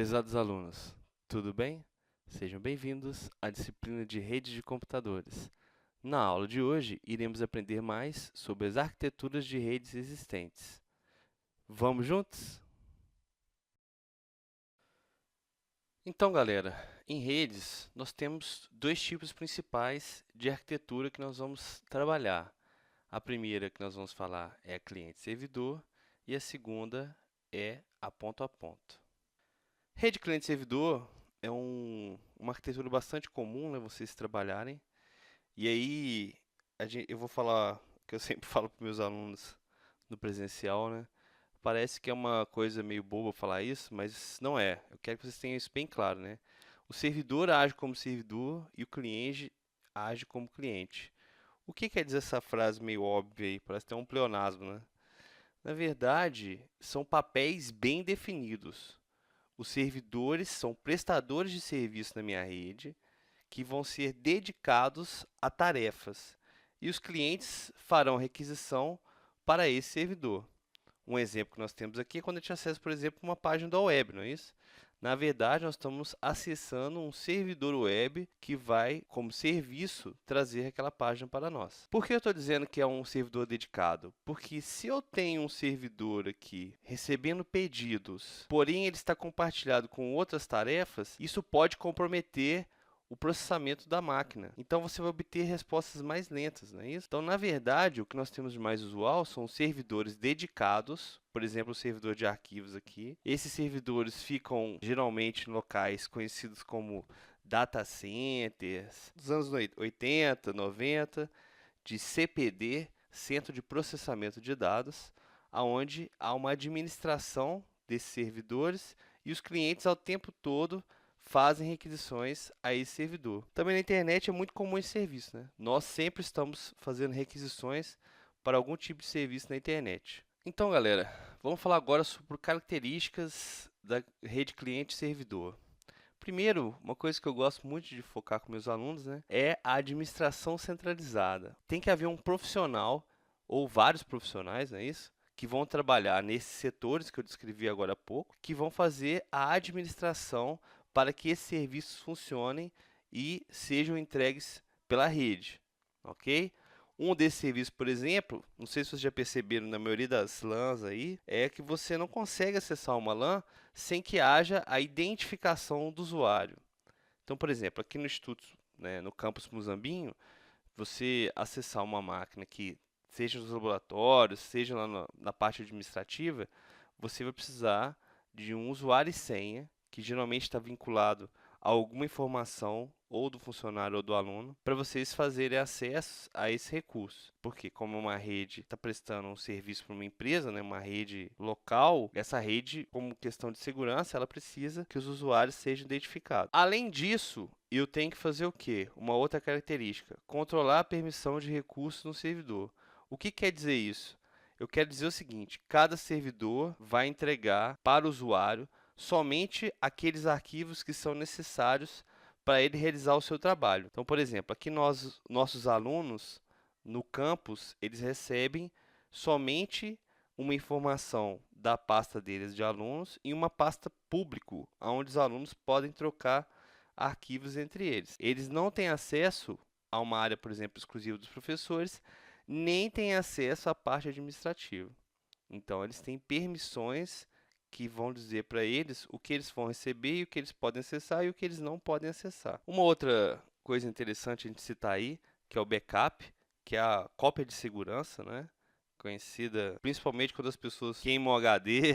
Prezados alunos, tudo bem? Sejam bem-vindos à disciplina de redes de computadores. Na aula de hoje, iremos aprender mais sobre as arquiteturas de redes existentes. Vamos juntos? Então, galera, em redes, nós temos dois tipos principais de arquitetura que nós vamos trabalhar. A primeira que nós vamos falar é a cliente-servidor e a segunda é a ponto a ponto. Rede cliente-servidor é uma arquitetura bastante comum, né, vocês trabalharem. E aí, eu vou falar o que eu sempre falo para meus alunos no presencial, né? Parece que é uma coisa meio boba falar isso, mas não é. Eu quero que vocês tenham isso bem claro, né? O servidor age como servidor e o cliente age como cliente. O que quer dizer essa frase meio óbvia aí? Parece até um pleonasmo, né? Na verdade, são papéis bem definidos. Os servidores são prestadores de serviço na minha rede que vão ser dedicados a tarefas e os clientes farão requisição para esse servidor. Um exemplo que nós temos aqui é quando a gente acessa, por exemplo, uma página da web, não é isso? Na verdade, nós estamos acessando um servidor web que vai, como serviço, trazer aquela página para nós. Por que eu estou dizendo que é um servidor dedicado? Porque se eu tenho um servidor aqui recebendo pedidos, porém ele está compartilhado com outras tarefas, isso pode comprometer o processamento da máquina. Então você vai obter respostas mais lentas, não é isso? Então, na verdade, o que nós temos de mais usual são servidores dedicados, por exemplo, o servidor de arquivos aqui. Esses servidores ficam geralmente em locais conhecidos como data centers, dos anos 80, 90, de CPD, Centro de Processamento de Dados, onde há uma administração desses servidores e os clientes ao tempo todo fazem requisições a esse servidor. Também na internet é muito comum esse serviço, né? Nós sempre estamos fazendo requisições para algum tipo de serviço na internet. Então, galera, vamos falar agora sobre características da rede cliente-servidor. Primeiro, uma coisa que eu gosto muito de focar com meus alunos, né, é a administração centralizada. Tem que haver um profissional ou vários profissionais, não é isso? Que vão trabalhar nesses setores que eu descrevi agora há pouco, que vão fazer a administração para que esses serviços funcionem e sejam entregues pela rede, ok? Um desses serviços, por exemplo, não sei se vocês já perceberam na maioria das LANs aí, é que você não consegue acessar uma LAN sem que haja a identificação do usuário. Então, por exemplo, aqui no Instituto, né, no campus Muzambinho, você acessar uma máquina que seja nos laboratórios, seja lá na parte administrativa, você vai precisar de um usuário e senha, que geralmente está vinculado a alguma informação ou do funcionário ou do aluno, para vocês fazerem acesso a esse recurso. Porque como uma rede está prestando um serviço para uma empresa, né, uma rede local, essa rede, como questão de segurança, ela precisa que os usuários sejam identificados. Além disso, eu tenho que fazer o quê? Uma outra característica, controlar a permissão de recursos no servidor. O que quer dizer isso? Eu quero dizer o seguinte, cada servidor vai entregar para o usuário somente aqueles arquivos que são necessários para ele realizar o seu trabalho. Então, por exemplo, aqui nossos alunos no campus, eles recebem somente uma informação da pasta deles de alunos e uma pasta público, onde os alunos podem trocar arquivos entre eles. Eles não têm acesso a uma área, por exemplo, exclusiva dos professores, nem têm acesso à parte administrativa. Então, eles têm permissões que vão dizer para eles o que eles vão receber e o que eles podem acessar e o que eles não podem acessar. Uma outra coisa interessante a gente citar aí, que é o backup, que é a cópia de segurança, né? Conhecida principalmente quando as pessoas queimam o HD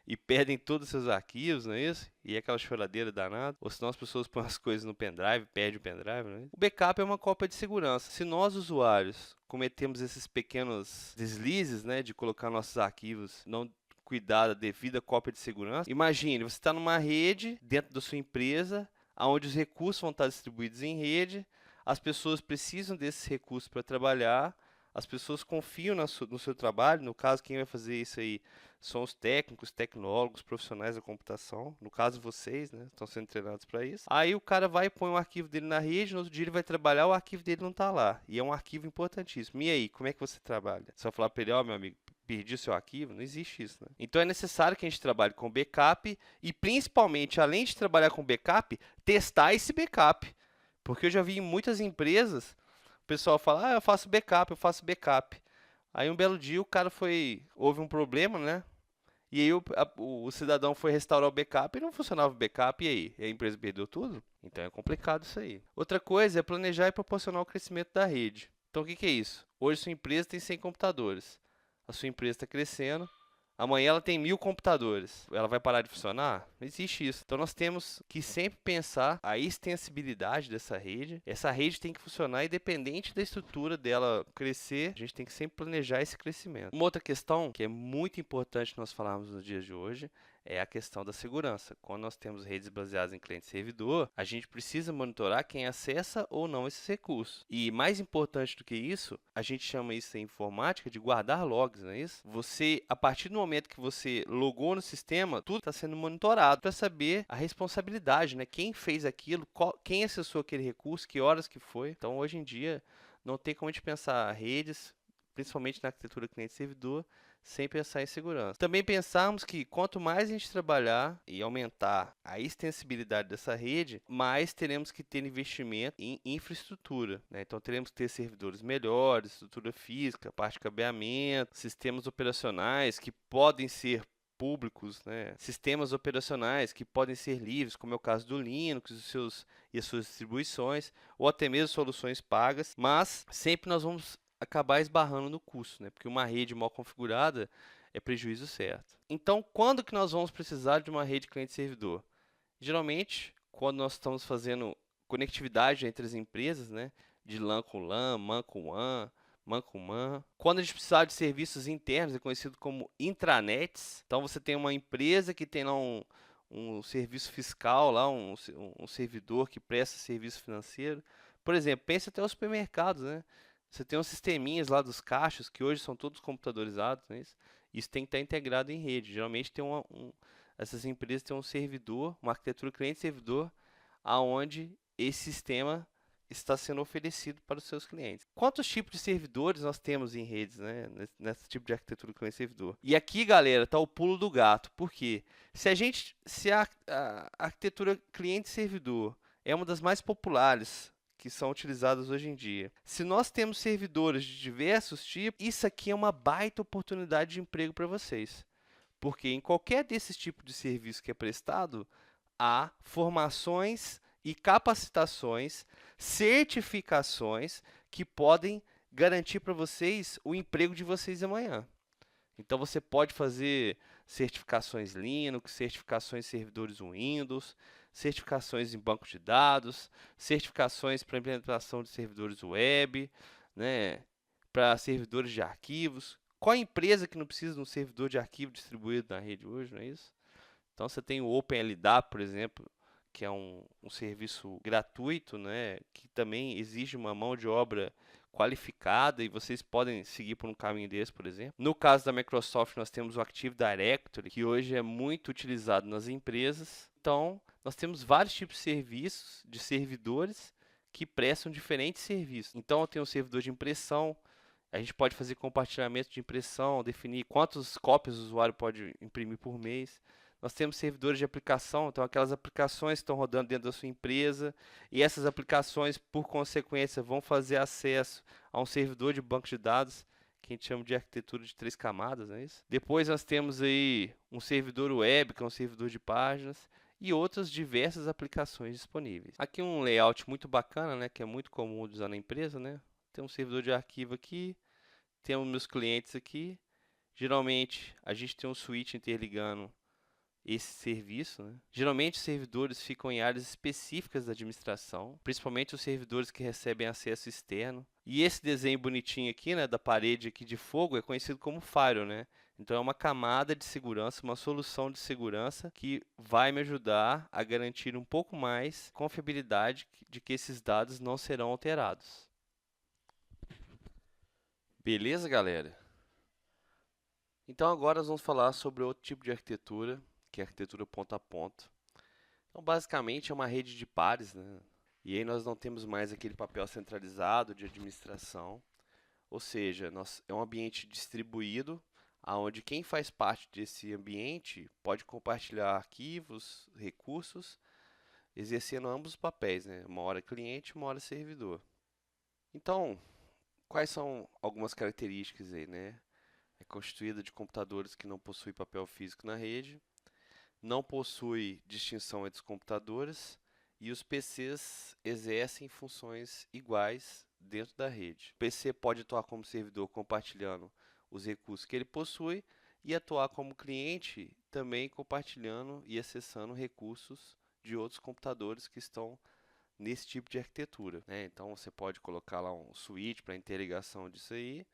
e perdem todos os seus arquivos, não é isso? E é aquela choradeira danada. Ou senão as pessoas põem as coisas no pendrive, perdem o pendrive, não é isso? O backup é uma cópia de segurança. Se nós, usuários, cometemos esses pequenos deslizes, né, de colocar nossos arquivos não cuidar da devida cópia de segurança, imagine, você está numa rede dentro da sua empresa, onde os recursos vão estar distribuídos em rede, as pessoas precisam desses recursos para trabalhar, as pessoas confiam no seu trabalho, no caso, quem vai fazer isso aí são os técnicos, tecnólogos, profissionais da computação, no caso vocês, né, estão sendo treinados para isso. Aí o cara vai e põe um arquivo dele na rede, no outro dia ele vai trabalhar, o arquivo dele não está lá, e é um arquivo importantíssimo. E aí, como é que você trabalha? Você vai falar para ele, ó, meu amigo, perdi o seu arquivo, não existe isso, né? Então é necessário que a gente trabalhe com backup e, principalmente, além de trabalhar com backup, testar esse backup. Porque eu já vi em muitas empresas, o pessoal fala, eu faço backup, eu faço backup. Aí um belo dia o cara houve um problema, né? E aí o cidadão foi restaurar o backup e não funcionava o backup, e aí? E a empresa perdeu tudo? Então é complicado isso aí. Outra coisa é planejar e proporcionar o crescimento da rede. Então o que que é isso? Hoje sua empresa tem 100 computadores. A sua empresa está crescendo. Amanhã ela tem 1000 computadores. Ela vai parar de funcionar? Não existe isso. Então nós temos que sempre pensar a extensibilidade dessa rede. Essa rede tem que funcionar independente da estrutura dela crescer. A gente tem que sempre planejar esse crescimento. Uma outra questão que é muito importante nós falarmos nos dias de hoje é a questão da segurança. Quando nós temos redes baseadas em cliente-servidor, a gente precisa monitorar quem acessa ou não esses recursos. E mais importante do que isso, a gente chama isso em informática de guardar logs, não é isso? Você, a partir do momento que você logou no sistema, tudo está sendo monitorado para saber a responsabilidade, né? Quem fez aquilo, quem acessou aquele recurso, que horas que foi. Então, hoje em dia, não tem como a gente pensar redes, principalmente na arquitetura cliente-servidor, sem pensar em segurança. Também pensarmos que quanto mais a gente trabalhar e aumentar a extensibilidade dessa rede, mais teremos que ter investimento em infraestrutura, né? Então teremos que ter servidores melhores, estrutura física, parte de cabeamento, sistemas operacionais que podem ser públicos, né? Sistemas operacionais que podem ser livres, como é o caso do Linux e as suas distribuições, ou até mesmo soluções pagas, mas sempre nós vamos acabar esbarrando no custo, né? Porque uma rede mal configurada é prejuízo certo. Então, quando que nós vamos precisar de uma rede cliente-servidor? Geralmente, quando nós estamos fazendo conectividade entre as empresas, né? De LAN com LAN, MAN com WAN, MAN com MAN. Quando a gente precisar de serviços internos, é conhecido como intranets. Então, você tem uma empresa que tem lá um serviço fiscal, lá um servidor que presta serviço financeiro. Por exemplo, pense até os supermercados, né? Você tem uns sisteminhas lá dos caixas, que hoje são todos computadorizados, né? Isso tem que estar integrado em rede. Geralmente tem essas empresas têm um servidor, uma arquitetura cliente-servidor, aonde esse sistema está sendo oferecido para os seus clientes. Quantos tipos de servidores nós temos em redes, né? Nesse tipo de arquitetura cliente-servidor? E aqui, galera, está o pulo do gato. Por quê? Se a arquitetura cliente-servidor é uma das mais populares que são utilizadas hoje em dia. Se nós temos servidores de diversos tipos, isso aqui é uma baita oportunidade de emprego para vocês. Porque em qualquer desses tipos de serviço que é prestado, há formações e capacitações, certificações que podem garantir para vocês o emprego de vocês amanhã. Então você pode fazer certificações Linux, certificações em servidores Windows, certificações em banco de dados, certificações para implementação de servidores web, né, para servidores de arquivos. Qual a empresa que não precisa de um servidor de arquivo distribuído na rede hoje, não é isso? Então você tem o OpenLDAP, por exemplo, que é um serviço gratuito, né, que também exige uma mão de obra qualificada e vocês podem seguir por um caminho desse, por exemplo. No caso da Microsoft, nós temos o Active Directory, que hoje é muito utilizado nas empresas. Então, nós temos vários tipos de serviços, de servidores, que prestam diferentes serviços. Então, eu tenho um servidor de impressão, a gente pode fazer compartilhamento de impressão, definir quantas cópias o usuário pode imprimir por mês. Nós temos servidores de aplicação, então aquelas aplicações que estão rodando dentro da sua empresa, e essas aplicações, por consequência, vão fazer acesso a um servidor de banco de dados, que a gente chama de arquitetura de 3 camadas, não é isso? Depois nós temos aí um servidor web, que é um servidor de páginas, e outras diversas aplicações disponíveis. Aqui um layout muito bacana, né, que é muito comum de usar na empresa, né? Tem um servidor de arquivo aqui, temos meus clientes aqui. Geralmente a gente tem um switch interligando esse serviço, né? Geralmente os servidores ficam em áreas específicas da administração, principalmente os servidores que recebem acesso externo. E esse desenho bonitinho aqui, né, da parede aqui de fogo é conhecido como firewall, né? Então é uma camada de segurança, uma solução de segurança que vai me ajudar a garantir um pouco mais confiabilidade de que esses dados não serão alterados. Beleza, galera? Então agora nós vamos falar sobre outro tipo de arquitetura, que é a arquitetura ponto a ponto. Então basicamente é uma rede de pares, né? E aí nós não temos mais aquele papel centralizado de administração, ou seja, é um ambiente distribuído, onde quem faz parte desse ambiente pode compartilhar arquivos, recursos, exercendo ambos os papéis, né? Uma hora cliente, uma hora servidor. Então, quais são algumas características aí, né? É constituída de computadores que não possuem papel físico na rede, não possui distinção entre os computadores e os PCs exercem funções iguais dentro da rede. O PC pode atuar como servidor compartilhando os recursos que ele possui e atuar como cliente também compartilhando e acessando recursos de outros computadores que estão nesse tipo de arquitetura, né? Então você pode colocar lá um switch para interligação disso aí.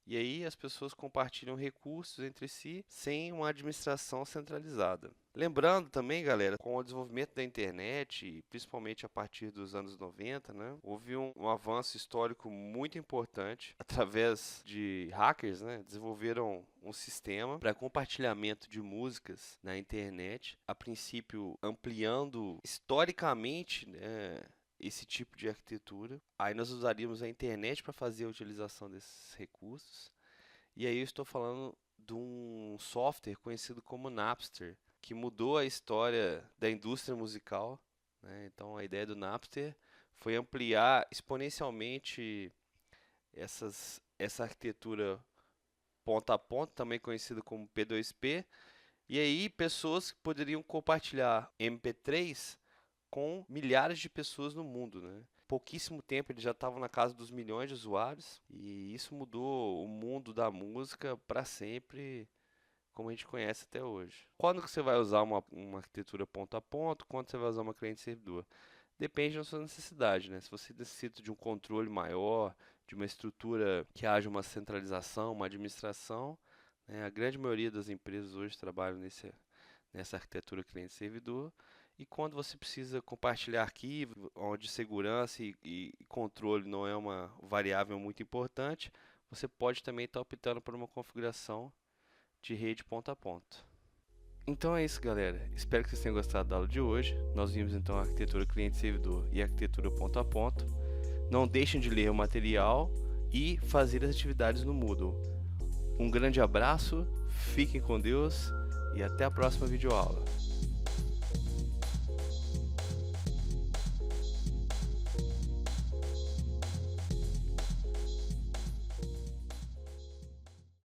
E aí as pessoas compartilham recursos entre si sem uma administração centralizada. Lembrando também, galera, com o desenvolvimento da internet, principalmente a partir dos anos 90, né, houve um avanço histórico muito importante através de hackers, né, desenvolveram um sistema para compartilhamento de músicas na internet, a princípio ampliando historicamente, né, esse tipo de arquitetura. Aí nós usaríamos a internet para fazer a utilização desses recursos. E aí eu estou falando de um software conhecido como Napster, que mudou a história da indústria musical, né? Então a ideia do Napster foi ampliar exponencialmente essa arquitetura ponta a ponta, também conhecida como P2P. E aí pessoas poderiam compartilhar MP3 com milhares de pessoas no mundo, né? Pouquíssimo tempo eles já estavam na casa dos milhões de usuários e isso mudou o mundo da música para sempre, como a gente conhece até hoje. Quando que você vai usar uma arquitetura ponto a ponto? Quando você vai usar uma cliente-servidor? Depende da sua necessidade, né? Se você necessita de um controle maior, de uma estrutura que haja uma centralização, uma administração, né? A grande maioria das empresas hoje trabalham nessa arquitetura cliente-servidor. E quando você precisa compartilhar arquivos, onde segurança e controle não é uma variável muito importante, você pode também estar optando por uma configuração de rede ponto a ponto. Então é isso, galera. Espero que vocês tenham gostado da aula de hoje. Nós vimos então a arquitetura cliente-servidor e a arquitetura ponto a ponto. Não deixem de ler o material e fazer as atividades no Moodle. Um grande abraço, fiquem com Deus e até a próxima videoaula.